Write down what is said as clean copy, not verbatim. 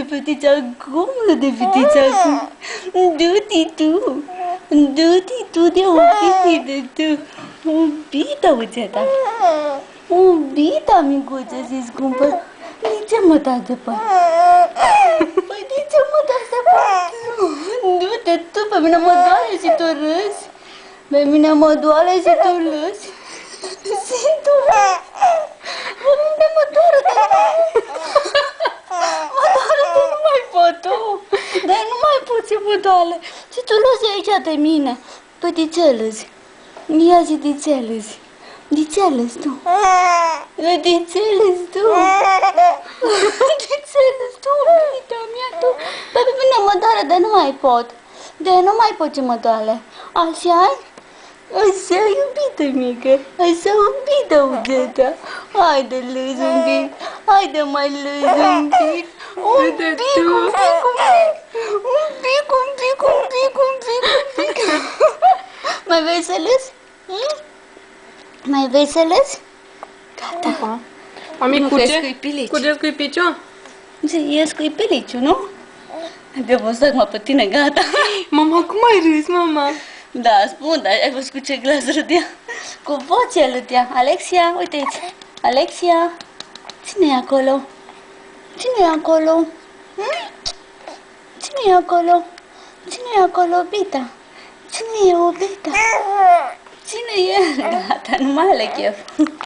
de fetița acum, de fetița acum. Du-te tu, du-te tu de obite de tu. Obita, uțeta. Obita, micuță, zi scumpă. De ce mă dați de pat? Păi de ce mă dați de pat? Du-te tu, pe mine mă doare și tu râzi. Pe mine mă doare și tu râzi. Și tu râzi. Pe mine mă doare, dar mă doare, dar nu mai pot tu. Dar nu mai pot să mă doare. Și tu râzi aici de mine. Păi de ce râzi? Ia zi de ce râzi? De ce râzi tu? De ce râzi tu? De ce râzi tu, iubita mea, tu? Pe mine mă doare, dar nu mai pot. De nu mai pot ce mă doare. Așa-i? Așa, iubită mică, așa, iubită Ugeta. Haide, lăzi un pic, haide mai lăzi un pic. Un pic, un pic, un pic, un pic, un pic, un pic, un pic. Mai vrei să lăzi? Mai vrei să lăzi? Gata. Mami, curge scuipiciu? E scuipiliciu, nu? Abia văzut acum pe tine, gata. Mama, cum ai râs, mama? Da, spun, dar ai văzut cu ce glas râdea? Cu voce râdea. Alexia, uite aici. Alexia, cine e acolo? Cine e acolo? Cine e acolo? Cine e acolo, Bita? Cine e, Obita? Cine e? Gata, nu mai are chef.